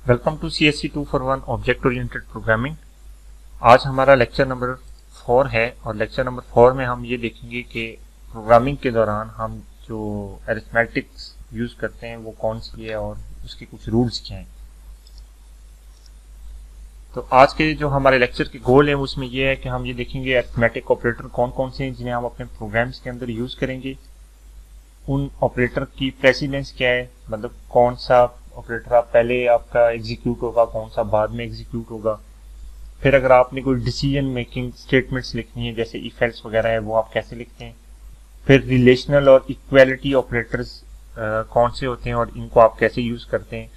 Welcome to CSC 241 object oriented programming. आज हमारा lecture number 4 है और लेक्चर नंबर 4 में हम ये देखेंगे कि प्रोग्रामिंग के दौरान हम जो अरिथमेटिक्स यूज करते हैं वो कौन सी है और उसके कुछ रूल्स क्या हैं। तो आज के जो हमारे लेक्चर के गोल हैं उसमें ये है कि हम ये देखेंगे अरिथमेटिक ऑपरेटर कौन कौन से हैं जिन्हें हम अपने प्रोग्राम्स के अंदर यूज करेंगे। उन ऑपरेटर की प्रेसिडेंस क्या है, मतलब कौन सा ऑपरेटर आप पहले आपका एग्जीक्यूट होगा, कौन सा बाद में एग्जीक्यूट होगा। फिर अगर आपने कोई डिसीजन मेकिंग स्टेटमेंट्स लिखनी है जैसे इफ एल्स वगैरह है वो आप कैसे लिखते हैं। फिर रिलेशनल और इक्वालिटी ऑपरेटर्स कौन से होते हैं और इनको आप कैसे यूज करते हैं।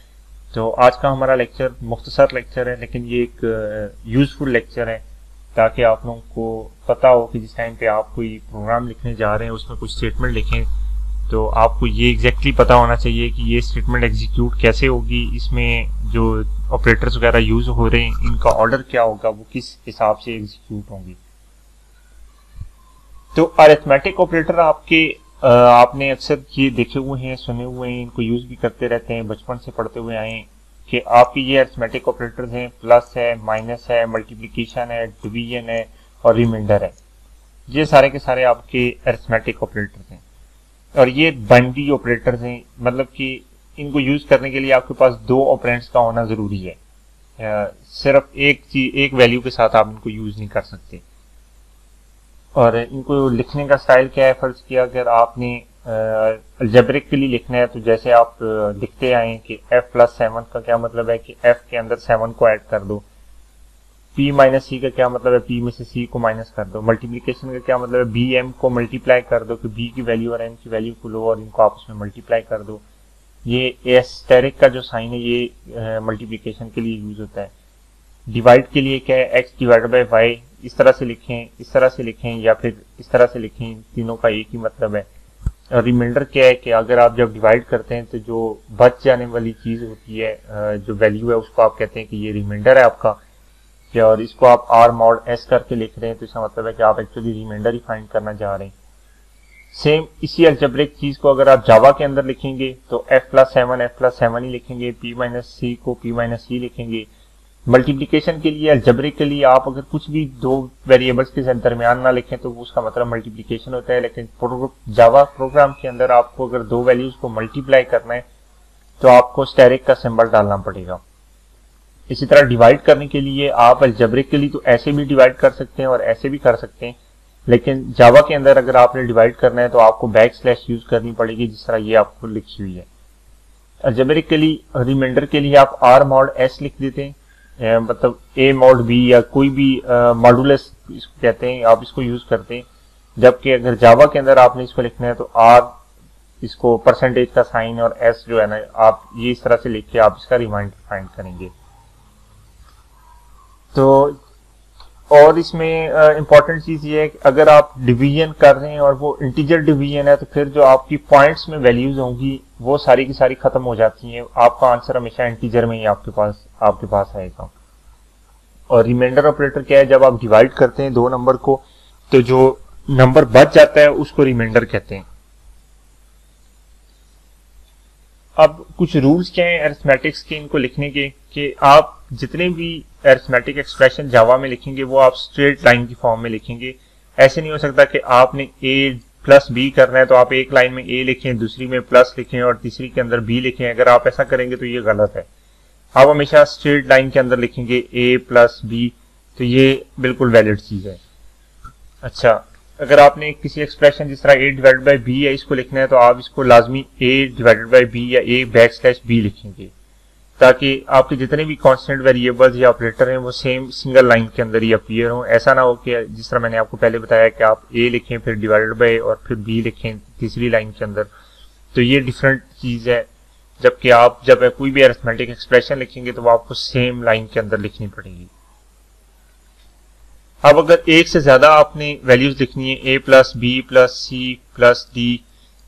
तो आज का हमारा लेक्चर मुख्तसर लेक्चर है लेकिन ये एक यूजफुल लेक्चर है ताकि आप लोगों को पता हो कि जिस टाइम पे आप कोई प्रोग्राम लिखने जा रहे हैं उसमें कुछ स्टेटमेंट लिखें तो आपको ये एग्जैक्टली पता होना चाहिए कि ये स्टेटमेंट एग्जीक्यूट कैसे होगी, इसमें जो ऑपरेटर्स वगैरह यूज हो रहे हैं इनका ऑर्डर क्या होगा, वो किस हिसाब से एग्जीक्यूट होंगी। तो अरिथमेटिक ऑपरेटर आपने अक्सर ये देखे हुए हैं, सुने हुए हैं, इनको यूज भी करते रहते हैं, बचपन से पढ़ते हुए आए हैं कि आपके ये अरिथमेटिक ऑपरेटर्स हैं, प्लस है, माइनस है, मल्टीप्लिकेशन है, डिवीजन है और रिमाइंडर है। ये सारे के सारे आपके अरिथमेटिक ऑपरेटर्स हैं और ये बाइनरी ऑपरेटर्स हैं, मतलब कि इनको यूज करने के लिए आपके पास दो ऑपरेंड्स का होना जरूरी है। सिर्फ एक वैल्यू के साथ आप इनको यूज नहीं कर सकते। और इनको लिखने का स्टाइल क्या है, फर्ज किया अगर आपने अलजेब्रिकली लिखना है तो जैसे आप लिखते आए कि f+7 का क्या मतलब है कि f के अंदर 7 को ऐड कर दो। p माइनस सी का क्या मतलब है, p में से c को माइनस कर दो। मल्टीप्लिकेशन का क्या मतलब है, bm को मल्टीप्लाई कर दो कि b की वैल्यू और m की वैल्यू को लो और इनको आपस में मल्टीप्लाई कर दो। ये एस्टेरिक का जो साइन है ये मल्टीप्लिकेशन के लिए यूज होता है। डिवाइड के लिए क्या है, x डिवाइडेड बाय y, इस तरह से लिखें, इस तरह से लिखें या फिर इस तरह से लिखें, तीनों का एक ही मतलब है। और रिमाइंडर क्या है कि अगर आप जब डिवाइड करते हैं तो जो बच जाने वाली चीज होती है, जो वैल्यू है, उसको आप कहते हैं कि ये रिमाइंडर है आपका। और इसको आप r mod s करके लिख रहे हैं तो इसका मतलब है कि आप एक्चुअली रिमाइंडर ही फाइंड करना चाह रहे हैं। सेम इसी अलजेब्रिक चीज को अगर आप जावा के अंदर लिखेंगे तो f+7 ही लिखेंगे, p माइनस सी को p माइनस सी लिखेंगे। मल्टीप्लिकेशन के लिए अलजेब्रिकली आप अगर कुछ भी दो वेरिएबल्स के दरमियान ना लिखें तो उसका मतलब मल्टीप्लिकेशन होता है, लेकिन जावा प्रोग्राम के अंदर आपको अगर दो वैल्यूज को मल्टीप्लाई करना है तो आपको स्टेरिक का सिंबल डालना पड़ेगा। इसी तरह डिवाइड करने के लिए आप अलजेब्रिकली तो ऐसे भी डिवाइड कर सकते हैं और ऐसे भी कर सकते हैं, लेकिन जावा के अंदर अगर आपने डिवाइड करना है तो आपको बैकस्लैश यूज करनी पड़ेगी, जिस तरह ये आपको लिखी हुई है। अलजेब्रिकली रिमाइंडर के लिए आप r mod s लिख देते हैं, मतलब a mod b या कोई भी मॉडुलस इसको कहते हैं, आप इसको यूज करते हैं। जबकि अगर जावा के अंदर आपने इसको लिखना है तो r इसको परसेंटेज का साइन और s जो है ना, आप ये इस तरह से लिख के आप इसका रिमाइंडर फाइंड करेंगे। तो और इसमें इंपॉर्टेंट चीज ये है कि अगर आप डिवीजन कर रहे हैं और वो इंटीजर डिवीजन है तो फिर जो आपकी पॉइंट्स में वैल्यूज होंगी वो सारी की सारी खत्म हो जाती हैं, आपका आंसर हमेशा इंटीजर में ही आपके पास आएगा। और रिमाइंडर ऑपरेटर क्या है, जब आप डिवाइड करते हैं दो नंबर को तो जो नंबर बच जाता है उसको रिमाइंडर कहते हैं। अब कुछ रूल्स क्या हैं अरिथमेटिक्स के इनको लिखने के, कि आप जितने भी अरिथमेटिक एक्सप्रेशन जावा में लिखेंगे वो आप स्ट्रेट लाइन की फॉर्म में लिखेंगे। ऐसे नहीं हो सकता कि आपने a+b करना है तो आप एक लाइन में a लिखें, दूसरी में प्लस लिखें और तीसरी के अंदर b लिखें। अगर आप ऐसा करेंगे तो ये गलत है। आप हमेशा स्ट्रेट लाइन के अंदर लिखेंगे a+b, तो ये बिल्कुल वैलिड चीज है। अच्छा, अगर आपने किसी एक्सप्रेशन जिस तरह a डिवाइडेड बाई b है इसको लिखना है तो आप इसको लाजमी a डिवाइडेड बाई b या a\b लिखेंगे, ताकि आपके जितने भी कांस्टेंट वेरिएबल्स या ऑपरेटर हैं वो सेम सिंगल लाइन के अंदर ही अपीयर हो। ऐसा ना हो कि जिस तरह मैंने आपको पहले बताया कि आप a लिखें फिर डिवाइडेड बाई और फिर b लिखें तीसरी लाइन के अंदर, तो ये डिफरेंट चीज है। जबकि आप जब कोई भी अरिथमेटिक एक्सप्रेशन लिखेंगे तो वो आपको सेम लाइन के अंदर लिखनी पड़ेगी। अब अगर एक से ज्यादा आपने वैल्यूज लिखनी है a+b+c+d,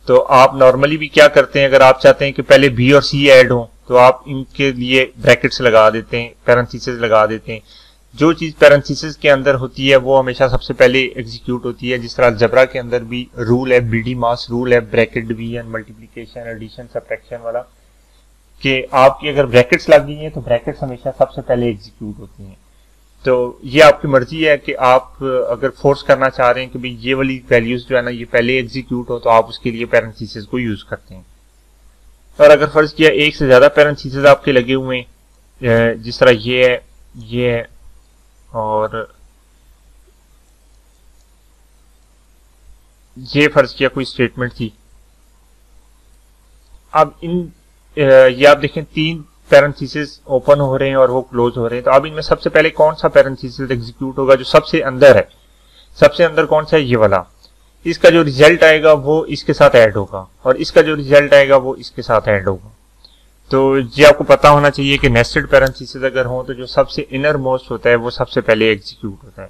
तो आप नॉर्मली भी क्या करते हैं, अगर आप चाहते हैं कि पहले b और c ऐड हो तो आप इनके लिए ब्रैकेट्स लगा देते हैं, पैरेंथेसिस लगा देते हैं। जो चीज पैरेंथेसिस के अंदर होती है वो हमेशा सबसे पहले एग्जीक्यूट होती है। जिस तरह अलजेब्रा के अंदर भी रूल है, BD मास रूल है, bracket division, multiplication, addition, subtraction वाला, कि आपकी अगर ब्रैकेट्स लग गई हैं तो ब्रैकेट्स हमेशा सबसे पहले एग्जीक्यूट होती हैं। तो ये आपकी मर्जी है कि आप अगर फोर्स करना चाह रहे हैं कि भाई ये वाली वैल्यूज जो है ना ये पहले एग्जीक्यूट हो, तो आप उसके लिए पैरेंथेसिस को यूज करते हैं। और अगर फर्ज किया एक से ज्यादा पैरेंथेसिस आपके लगे हुए हैं, जिस तरह ये है और ये फर्ज किया कोई स्टेटमेंट थी। अब ये आप देखें 3 पैरेंथेसिस ओपन हो रहे हैं और वो क्लोज हो रहे हैं। तो अब इनमें सबसे पहले कौन सा पैरेंथेसिस एग्जीक्यूट होगा? जो सबसे अंदर है, सबसे अंदर कौन सा है? ये वाला। इसका जो रिजल्ट आएगा वो इसके साथ ऐड होगा और इसका जो रिजल्ट आएगा वो इसके साथ ऐड होगा। तो ये आपको पता होना चाहिए कि नेस्टेड पैरेंथेसिस अगर हो तो जो सबसे इनर मोस्ट होता है वो सबसे पहले एग्जीक्यूट होता है।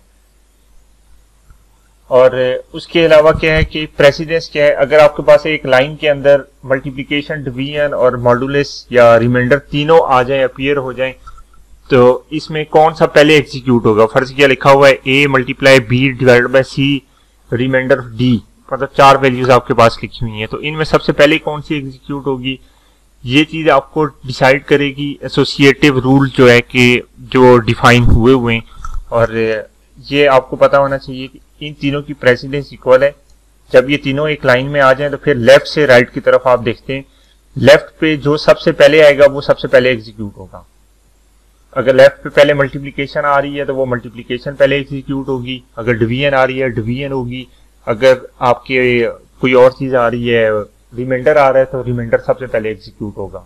और उसके अलावा क्या है कि प्रेसिडेंस क्या है? अगर आपके पास एक लाइन के अंदर मल्टीप्लिकेशन, डिवीजन और मॉडुलस या रिमाइंडर तीनों आ जाए, अपीयर हो जाए, तो इसमें कौन सा पहले एग्जीक्यूट होगा? फर्ज किया लिखा हुआ है a multiply b divided by c remainder d, मतलब 4 वैल्यूज आपके पास लिखी हुई हैं। तो इनमें सबसे पहले कौन सी एग्जीक्यूट होगी? ये चीज आपको डिसाइड करेगी एसोसिएटिव रूल जो है कि जो डिफाइन हुए हैं। और ये आपको पता होना चाहिए कि इन तीनों की प्रेसिडेंस इक्वल है। जब ये तीनों एक लाइन में आ जाएं तो फिर लेफ्ट से राइट की तरफ आप देखते हैं, लेफ्ट पे जो सबसे पहले आएगा वो सबसे पहले एग्जीक्यूट होगा। अगर लेफ्ट पे पहले मल्टीप्लिकेशन आ रही है तो वो मल्टीप्लिकेशन पहले एग्जीक्यूट होगी। अगर डिवीजन आ रही है डिवीजन होगी। अगर आपके कोई और चीज आ रही है, रिमाइंडर आ रहा है, तो रिमाइंडर सबसे पहले एग्जीक्यूट होगा।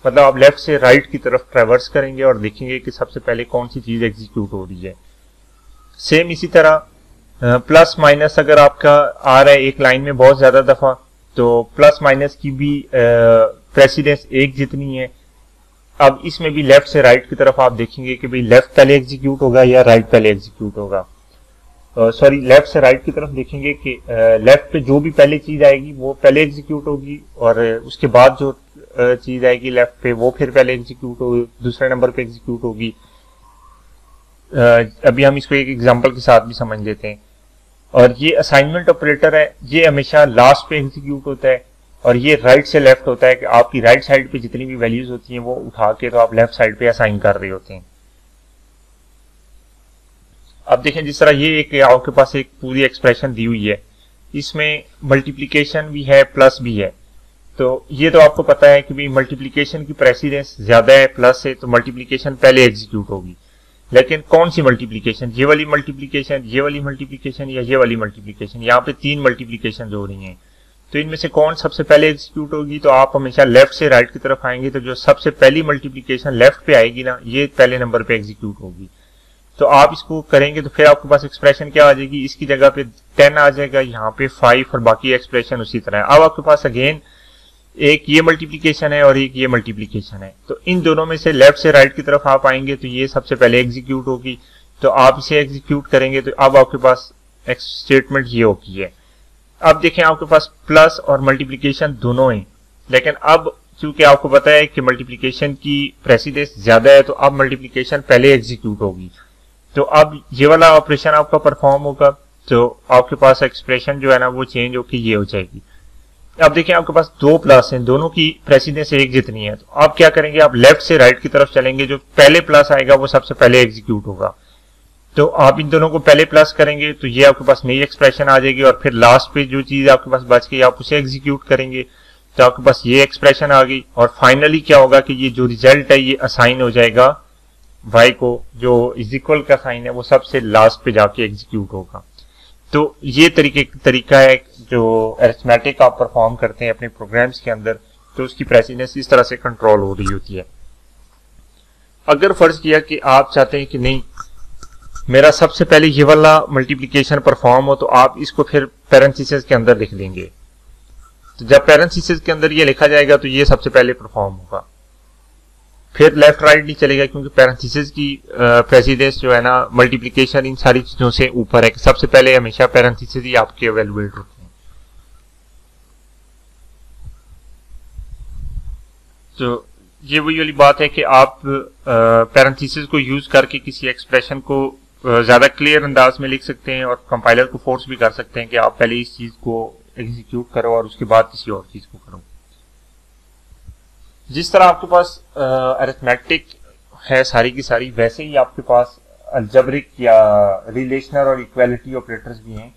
मतलब आप लेफ्ट से राइट की तरफ ट्रैवर्स करेंगे और देखेंगे कि सबसे पहले कौन सी चीज एग्जीक्यूट हो रही है। सेम इसी तरह प्लस माइनस अगर आपका आ रहा है एक लाइन में बहुत ज्यादा दफा, तो प्लस माइनस की भी प्रेसिडेंस एक जितनी है। अब इसमें भी लेफ्ट से राइट की तरफ आप देखेंगे कि भाई लेफ्ट पहले एग्जीक्यूट होगा या राइट पहले एग्जीक्यूट होगा। सॉरी, लेफ्ट से राइट की तरफ देखेंगे कि लेफ्ट पे जो भी पहले चीज आएगी वो पहले एग्जीक्यूट होगी और उसके बाद जो चीज आएगी लेफ्ट पे वो फिर पहले एग्जीक्यूट होगी, दूसरे नंबर पे एग्जीक्यूट होगी। अभी हम इसको एक एग्जांपल के साथ भी समझ लेते हैं। और ये असाइनमेंट ऑपरेटर है, ये हमेशा लास्ट पे एग्जीक्यूट होता है और ये राइट से लेफ्ट होता है कि आपकी राइट साइड पे जितनी भी वैल्यूज होती हैं वो उठा के तो आप लेफ्ट साइड पे असाइन कर रहे होते हैं। अब देखें जिस तरह ये एक आपके पास एक पूरी एक्सप्रेशन दी हुई है, इसमें मल्टीप्लिकेशन भी है प्लस भी है। तो ये तो आपको पता है कि भाई मल्टीप्लिकेशन की प्रेसिडेंस ज्यादा है प्लस है, तो मल्टीप्लिकेशन पहले एग्जीक्यूट होगी। लेकिन कौन सी मल्टीप्लिकेशन? ये वाली मल्टीप्लिकेशन, ये वाली मल्टीप्लिकेशन या ये वाली मल्टीप्लिकेशन? यहाँ पे 3 मल्टीप्लिकेशन हो रही हैं, तो इनमें से कौन सबसे पहले एग्जीक्यूट होगी? तो आप हमेशा लेफ्ट से राइट की तरफ आएंगे तो जो सबसे पहली मल्टीप्लिकेशन लेफ्ट पे आएगी ना, ये पहले नंबर पे एग्जीक्यूट होगी। तो आप इसको करेंगे तो फिर आपके पास एक्सप्रेशन क्या आ जाएगी? इसकी जगह पे 10 आ जाएगा, यहाँ पे 5 और बाकी एक्सप्रेशन उसी तरह है। अब आपके पास अगेन एक ये मल्टीप्लिकेशन है और एक ये मल्टीप्लिकेशन है, तो इन दोनों में से लेफ्ट से राइट की तरफ आप आएंगे तो ये सबसे पहले एग्जीक्यूट होगी। तो आप इसे एग्जीक्यूट करेंगे तो अब आपके पास एक स्टेटमेंट ये होगी है। अब देखें आपके पास प्लस और मल्टीप्लिकेशन दोनों हैं, लेकिन अब चूंकि आपको पता है कि मल्टीप्लिकेशन की प्रेसिडेंस ज्यादा है तो अब मल्टीप्लिकेशन पहले एग्जीक्यूट होगी। तो अब ये वाला ऑपरेशन आपका परफॉर्म होगा, तो आपके पास एक्सप्रेशन जो है ना वो चेंज होकर ये हो जाएगी। अब देखिए आपके पास 2 प्लस हैं, दोनों की प्रेसिडेंस एक जितनी है, तो आप क्या करेंगे? आप लेफ्ट से राइट की तरफ चलेंगे, जो पहले प्लस आएगा वो सबसे पहले एग्जीक्यूट होगा। तो आप इन दोनों को पहले प्लस करेंगे तो ये आपके पास नई एक्सप्रेशन आ जाएगी और फिर लास्ट पे जो चीज आपके पास बच गई आप उसे एग्जीक्यूट करेंगे तो आपके पास ये एक्सप्रेशन आ गई। और फाइनली क्या होगा कि ये जो रिजल्ट है ये असाइन हो जाएगा y को, जो इज इक्वल का साइन है वो सबसे लास्ट पे जाके एग्जीक्यूट होगा। तो ये तरीका है जो अरिथमेटिक आप परफॉर्म करते हैं अपने प्रोग्राम्स के अंदर, तो उसकी प्रेसिडेंस इस तरह से कंट्रोल हो रही होती है। अगर फर्ज किया कि आप चाहते हैं कि नहीं मेरा सबसे पहले ये वाला मल्टीप्लिकेशन परफॉर्म हो, तो आप इसको फिर पैरेंथेसिस के अंदर लिख देंगे। तो जब पैरेंथेसिस के अंदर ये लिखा जाएगा तो ये सबसे पहले परफॉर्म होगा, फिर लेफ्ट राइट नहीं चलेगा, क्योंकि पैरेंथेसिस की प्रेसिडेंस जो है ना मल्टीप्लिकेशन इन सारी चीजों से ऊपर है। सबसे पहले हमेशा पैरेंथेसिस ही आपके एवेलुएट होते हैं। तो ये वही वाली बात है कि आप पैरेंथेसिस को यूज करके किसी एक्सप्रेशन को ज्यादा क्लियर अंदाज में लिख सकते हैं और कंपाइलर को फोर्स भी कर सकते हैं कि आप पहले इस चीज को एग्जीक्यूट करो और उसके बाद किसी और चीज को करो। जिस तरह आपके पास अरिथमेटिक है सारी की सारी, वैसे ही आपके पास अलजेब्रिक या रिलेशनल और इक्वालिटी ऑपरेटर्स भी हैं।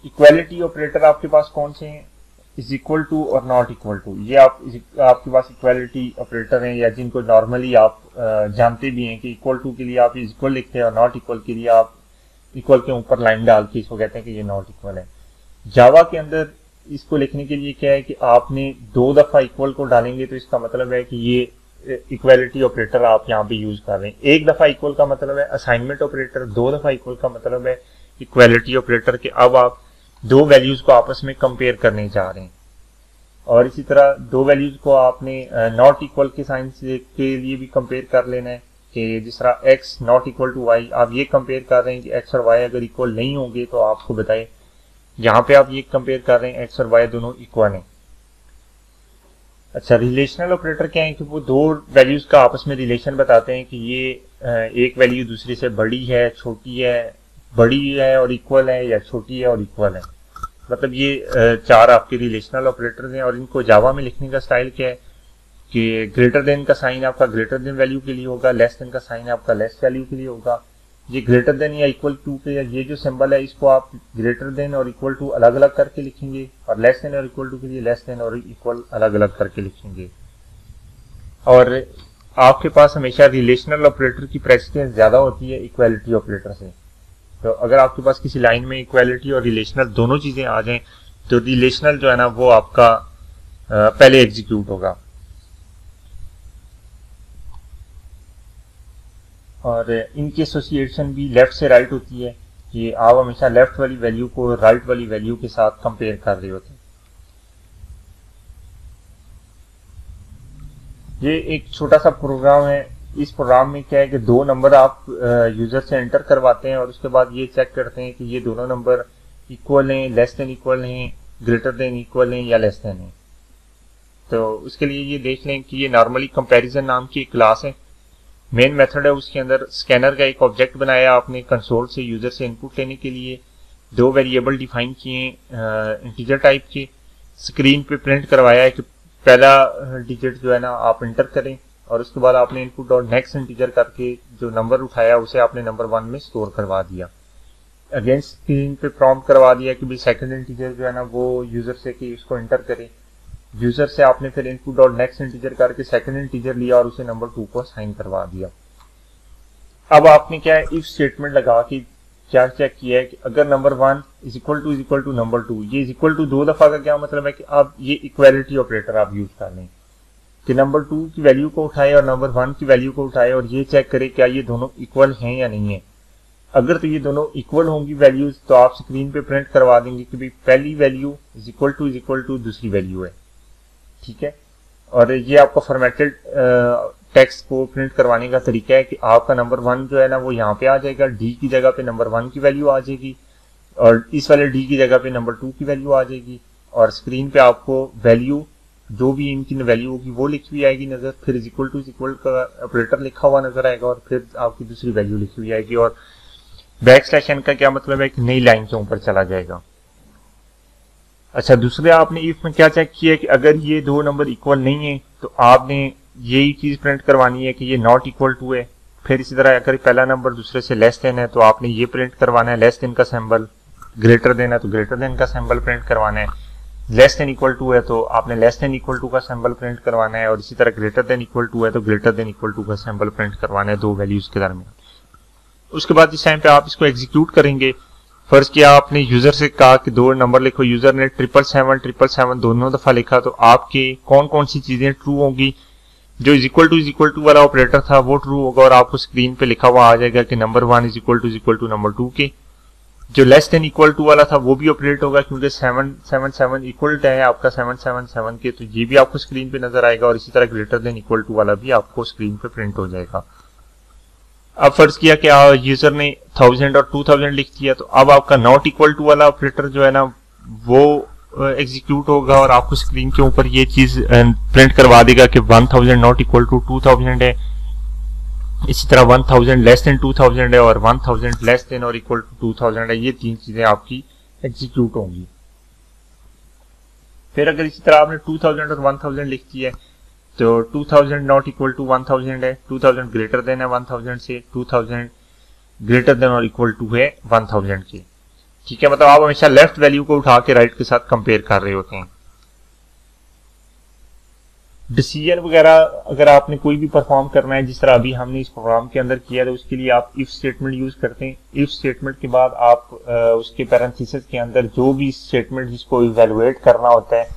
इक्वालिटी ऑपरेटर आपके पास कौन से हैं? इज इक्वल टू और नॉट इक्वल टू, ये आपके पास इक्वालिटी ऑपरेटर हैं, या जिनको नॉर्मली आप जानते भी हैं कि इक्वल टू के लिए आप इज इक्वल लिखते हैं और नॉट इक्वल के लिए आप इक्वल के ऊपर लाइन डाल के इसको कहते हैं कि ये नॉट इक्वल है। जावा के अंदर इसको लिखने के लिए क्या है कि आपने 2 दफा इक्वल को डालेंगे तो इसका मतलब है कि ये इक्वालिटी ऑपरेटर आप यहाँ पे यूज कर रहे हैं। 1 दफा इक्वल का मतलब है असाइनमेंट ऑपरेटर, 2 दफा इक्वल का मतलब है इक्वालिटी ऑपरेटर के अब आप 2 वैल्यूज को आपस में कंपेयर करने जा रहे हैं। और इसी तरह 2 वैल्यूज को आपने नॉट इक्वल के साइन के लिए भी कंपेयर कर लेना है कि जिस तरह x not equal to y, आप ये कंपेयर कर रहे हैं कि x और y अगर इक्वल नहीं होंगे तो आपको बताए, यहाँ पे आप ये कंपेयर कर रहे हैं x और y दोनों इक्वल हैं। अच्छा, रिलेशनल ऑपरेटर क्या है कि वो 2 वैल्यूज का आपस में रिलेशन बताते हैं कि ये एक वैल्यू दूसरी से बड़ी है, छोटी है, बड़ी है और इक्वल है, या छोटी है और इक्वल है। मतलब ये 4 आपके रिलेशनल ऑपरेटर्स हैं। और इनको जावा में लिखने का स्टाइल क्या है कि ग्रेटर देन का साइन आपका ग्रेटर देन वैल्यू के लिए होगा, लेस देन का साइन आपका लेस वैल्यू के लिए होगा। ये ग्रेटर देन या इक्वल टू के ये जो सिंबल है इसको आप ग्रेटर देन और इक्वल टू अलग अलग करके लिखेंगे, और लेस देन और इक्वल टू के लिए लेस देन और इक्वल अलग अलग करके लिखेंगे। और आपके पास हमेशा रिलेशनल ऑपरेटर की प्रेसिडेंस ज्यादा होती है इक्वालिटी ऑपरेटर से। तो अगर आपके पास किसी लाइन में इक्वालिटी और रिलेशनल दोनों चीजें आ जाएं तो रिलेशनल जो है ना वो आपका पहले एग्जीक्यूट होगा। और इनकी एसोसिएशन भी लेफ्ट से राइट होती है कि आप हमेशा लेफ्ट वाली वैल्यू को राइट वाली वैल्यू के साथ कंपेयर कर रहे होते हैं। ये एक छोटा सा प्रोग्राम है। इस प्रोग्राम में क्या है कि 2 नंबर आप यूजर से एंटर करवाते हैं और उसके बाद ये चेक करते हैं कि ये दोनों नंबर इक्वल हैं, लेस देन इक्वल हैं, ग्रेटर देन इक्वल हैं या लेस देन हैं। तो उसके लिए ये देख लें कि ये नॉर्मली कंपैरिजन नाम की एक क्लास है, मेन मेथड है, उसके अंदर स्कैनर का एक ऑब्जेक्ट बनाया आपने कंसोल से यूजर से इनपुट लेने के लिए, 2 वेरिएबल डिफाइन किए इंटीजर टाइप के, स्क्रीन पे प्रिंट करवाया है कि पहला डिजिट जो है ना आप इंटर करें, और उसके बाद आपने इनपुट डॉट नेक्स्ट इंटीजर करके जो नंबर उठाया उसे आपने नंबर 1 में स्टोर करवा दिया। अगेन स्क्रीन पे प्रॉम्प्ट करवा दिया कि भाई सेकंड इंटीजर जो है ना वो यूजर से कि उसको इंटर करे। यूजर से आपने फिर इनपुट डॉट नेक्स्ट इंटीजर करके सेकंड इंटीजर लिया और उसे नंबर 2 को असाइन करवा दिया। अब आपने क्या है इफ स्टेटमेंट लगा के क्या चेक किया है कि अगर number 1 is equal to number 2, ये इज इक्वल टू 2 दफा का क्या मतलब है कि आप ये इक्वालिटी ऑपरेटर आप यूज कर लें कि नंबर 2 की वैल्यू को उठाए और नंबर 1 की वैल्यू को उठाए और ये चेक करे क्या ये दोनों इक्वल हैं या नहीं है। अगर तो ये दोनों इक्वल होंगी वैल्यूज तो आप स्क्रीन पे प्रिंट करवा देंगे कि भाई पहली वैल्यू इज इक्वल टू दूसरी वैल्यू है, ठीक है। और ये आपका फॉर्मेटेड टेक्स्ट को प्रिंट करवाने का तरीका है कि आपका नंबर 1 जो है ना वो यहाँ पे आ जाएगा, डी की जगह पे नंबर 1 की वैल्यू आ जाएगी, और इस वाले डी की जगह पे नंबर 2 की वैल्यू आ जाएगी, और स्क्रीन पे आपको वैल्यू जो भी इनकी वैल्यू होगी वो लिखी हुई आएगी नजर, फिर इज इक्वल का ऑपरेटर लिखा हुआ नजर आएगा, और फिर आपकी दूसरी वैल्यू लिखी हुई आएगी, और बैकस्लैश का क्या मतलब है कि नई लाइन के ऊपर चला जाएगा। अच्छा, दूसरे आपने इफ में क्या चेक किया कि अगर ये 2 नंबर इक्वल नहीं है तो आपने यही चीज प्रिंट करवानी है कि ये नॉट इक्वल टू है। फिर इसी तरह अगर पहला नंबर दूसरे से लेस देन है तो आपने ये प्रिंट करवाना है लेस देन का सिंबल, ग्रेटर देन है तो ग्रेटर देन का सिंबल प्रिंट करवाना है, लेस देन इक्वल टू है तो आपने लेस देन इक्वल टू का सिंबल प्रिंट करवाना है, और इसी तरह ग्रेटर देन इक्वल टू है तो ग्रेटर देन इक्वल टू का सिंबल प्रिंट करवाना है 2 वैल्यूज के दरमियान। उसके बाद इस टाइम पे आप इसको एग्जीक्यूट करेंगे। फर्स्ट किया आपने यूजर से कहा कि 2 नंबर लिखो, यूजर ने 777 दोनों दफा लिखा, तो आपके कौन कौन सी चीजें ट्रू होंगी। जो इज इक्वल टू वाला ऑपरेटर था वो ट्रू होगा और आपको स्क्रीन पे लिखा हुआ आ जाएगा कि number 1 is equal to number 2 के। जो लेस देन इक्वल टू वाला था वो भी ऑपरेट होगा क्योंकि 777 इक्वल है आपका 777 के, तो ये भी आपको स्क्रीन पे नजर आएगा, और इसी तरह ग्रेटर देन इक्वल टू वाला भी आपको स्क्रीन पे प्रिंट हो जाएगा। अब फर्ज किया कि यूजर ने 1000 और 2000 लिख दिया, तो अब आपका नॉट इक्वल टू वाला ऑपरेटर जो है ना वो एग्जीक्यूट होगा और आपको स्क्रीन के ऊपर ये चीज प्रिंट करवा देगा कि 1000 नॉट इक्वल टू 2000 है, इसी तरह 1000 लेस देन 2000 है, और 1000 लेस देन और इक्वल टू 2000 है। ये 3 चीजें आपकी एग्जीक्यूट होंगी। फिर अगर इसी तरह आपने 2000 और 1000 लिख दिया है तो 2000 नॉट इक्वल टू 1000 है, 2000 ग्रेटर देन है 1000 से, 2000 ग्रेटर देन और इक्वल टू है 1000 के। ठीक है, मतलब आप हमेशा लेफ्ट वैल्यू को उठा के राइट के साथ कंपेयर कर रहे होते हैं। डिसीजन वगैरह अगर आपने कोई भी परफॉर्म करना है, जिस तरह अभी हमने इस प्रोग्राम के अंदर किया, तो उसके लिए आप इफ स्टेटमेंट यूज करते हैं। इफ स्टेटमेंट के बाद आप उसके पैरेंथेसिस के अंदर जो भी स्टेटमेंट जिसको इवैल्यूएट करना होता है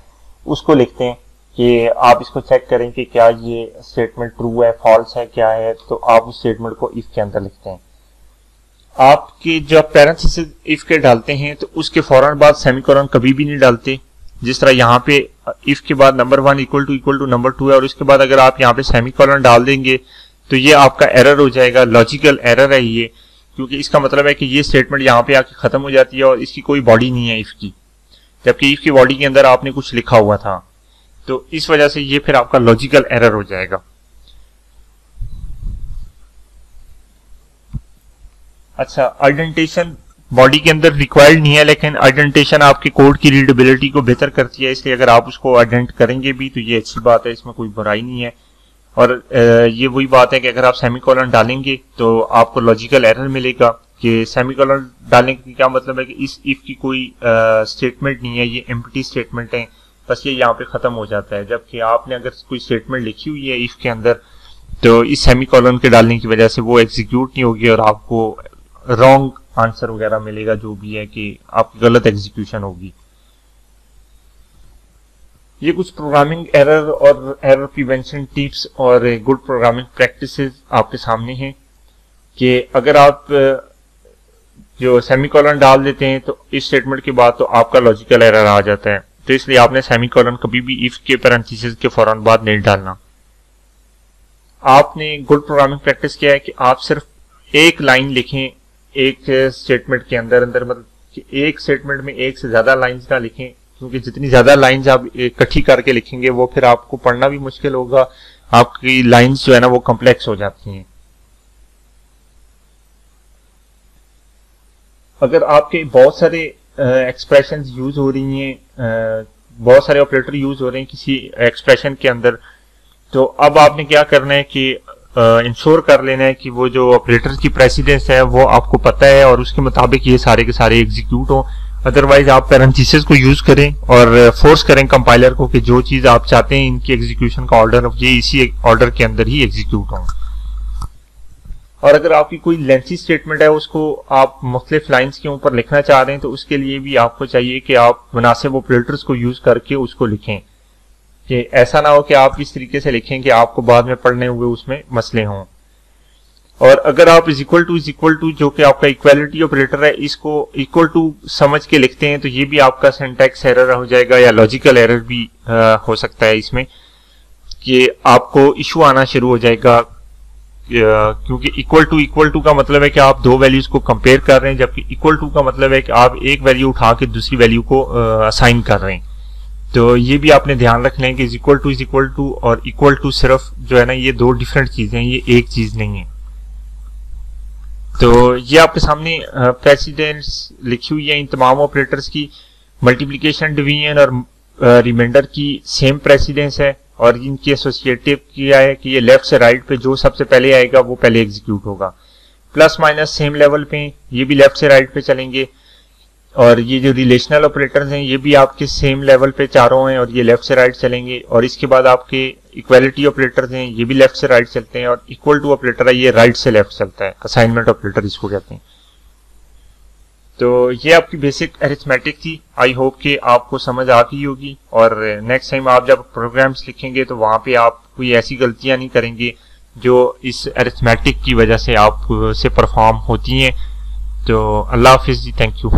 उसको लिखते हैं कि आप इसको चेक करें कि क्या ये स्टेटमेंट ट्रू है, फॉल्स है, क्या है, तो आप उस स्टेटमेंट को इफ के अंदर लिखते हैं। आपके जब पैरेंथेसिस इफ के डालते हैं तो उसके फौरन बाद सेमीकोलन कभी भी नहीं डालते। जिस तरह यहाँ पे इफ के बाद नंबर 1 इक्वल टू नंबर 2 है, और उसके बाद अगर आप यहाँ पे सेमीकोलन डाल देंगे तो ये आपका एरर हो जाएगा, लॉजिकल एरर है ये, क्योंकि इसका मतलब है कि ये स्टेटमेंट यहाँ पे आके खत्म हो जाती है और इसकी कोई बॉडी नहीं है इफ की, जबकि इफ की बॉडी के अंदर आपने कुछ लिखा हुआ था, तो इस वजह से ये फिर आपका लॉजिकल एरर हो जाएगा। अच्छा, आइडेंटिफिकेशन बॉडी के अंदर रिक्वायर्ड नहीं है, लेकिन आइडेंटिफिकेशन आपके कोड की रीडेबिलिटी को बेहतर करती है, इसलिए अगर आप उसको आइडेंट करेंगे भी तो ये अच्छी बात है, इसमें कोई बुराई नहीं है। और ये वही बात है कि अगर आप सेमीकोलन डालेंगे तो आपको लॉजिकल एरर मिलेगा कि सेमीकोलन डालने का क्या मतलब है कि इस इफ की कोई स्टेटमेंट नहीं है, ये एम्प्टी स्टेटमेंट है, बस ये यहाँ पे खत्म हो जाता है। जबकि आपने अगर कोई स्टेटमेंट लिखी हुई है इफ के अंदर तो इस सेमीकोलन के डालने की वजह से वो एग्जीक्यूट नहीं होगी और आपको रॉन्ग आंसर वगैरह मिलेगा, जो भी है कि आपकी गलत एग्जीक्यूशन होगी। ये कुछ प्रोग्रामिंग एरर और एरर प्रिवेंशन टिप्स और गुड प्रोग्रामिंग प्रैक्टिसेस आपके सामने हैं कि अगर आप जो सेमीकोलन डाल देते हैं तो इस स्टेटमेंट के बाद तो आपका लॉजिकल एरर आ जाता है, तो इसलिए आपने सेमीकोलन कभी भी इफ के पैरेंथेसिस के फौरन बाद नहीं डालना। आपने गुड प्रोग्रामिंग प्रैक्टिस किया है कि आप सिर्फ एक लाइन लिखें एक स्टेटमेंट के अंदर मतलब कि एक स्टेटमेंट में एक से ज्यादा लाइंस ना लिखें, क्योंकि जितनी ज्यादा लाइंस आप इकट्ठी करके लिखेंगे वो फिर आपको पढ़ना भी मुश्किल होगा, आपकी लाइंस जो है ना वो कॉम्प्लेक्स हो जाती हैं। अगर आपके बहुत सारे एक्सप्रेशंस यूज हो रही हैं, बहुत सारे ऑपरेटर यूज हो रहे हैं किसी एक्सप्रेशन के अंदर, तो अब आपने क्या करना है कि इंश्योर कर लेना है कि वो जो ऑपरेटर की प्रेसिडेंस है वो आपको पता है और उसके मुताबिक ये सारे के सारे एग्जीक्यूट हो। अदरवाइज आप पैरेंथेसिस को यूज करें और फोर्स करें कंपाइलर को कि जो चीज आप चाहते हैं इनकी एग्जीक्यूशन का ऑर्डर ये इसी ऑर्डर के अंदर ही एग्जीक्यूट हो। और अगर आपकी कोई लेंथी स्टेटमेंट है उसको आप मुख्तलिफ लाइंस के ऊपर लिखना चाह रहे हैं तो उसके लिए भी आपको चाहिए कि आप मुनासिब ऑपरेटर्स को यूज करके उसको लिखें, कि ऐसा ना हो कि आप इस तरीके से लिखें कि आपको बाद में पढ़ने हुए उसमें मसले हों। और अगर आप इज इक्वल टू जो कि आपका इक्वालिटी ऑपरेटर है इसको इक्वल टू समझ के लिखते हैं तो ये भी आपका सिंटैक्स एरर हो जाएगा या लॉजिकल एरर भी हो सकता है इसमें, कि आपको इशू आना शुरू हो जाएगा, क्योंकि इक्वल टू का मतलब है कि आप दो वैल्यूज को कंपेयर कर रहे हैं, जबकि इक्वल टू का मतलब है कि आप एक वैल्यू उठा के दूसरी वैल्यू को असाइन कर रहे हैं। तो ये भी आपने ध्यान रखना है कि इज इक्वल टू और इक्वल टू सिर्फ जो है ना ये दो डिफरेंट चीजें हैं, ये एक चीज नहीं है। तो ये आपके सामने प्रेसिडेंस लिखी हुई है इन तमाम ऑपरेटर्स की। मल्टीप्लिकेशन, डिवीजन और रिमाइंडर की सेम प्रेसिडेंस है और इनकी एसोसिएटिव किया है कि ये लेफ्ट से राइट पे जो सबसे पहले आएगा वो पहले एग्जीक्यूट होगा। प्लस माइनस सेम लेवल पे, ये भी लेफ्ट से राइट पे चलेंगे। और ये जो रिलेशनल ऑपरेटर्स हैं ये भी आपके सेम लेवल पे चारों हैं और ये लेफ्ट से राइट चलेंगे। और इसके बाद आपके इक्वालिटी ऑपरेटर्स हैं ये भी लेफ्ट से राइट चलते हैं, और इक्वल टू ऑपरेटर है ये राइट से लेफ्ट चलता है, असाइनमेंट ऑपरेटर इसको कहते हैं। तो ये आपकी बेसिक अरिथमेटिक थी। आई होप कि आपको समझ आ गई होगी, और नेक्स्ट टाइम आप जब प्रोग्राम्स लिखेंगे तो वहां पे आप कोई ऐसी गलतियां नहीं करेंगे जो इस अरिथमेटिक की वजह से आप से परफॉर्म होती हैं। तो अल्लाह हाफिज जी, थैंक यू।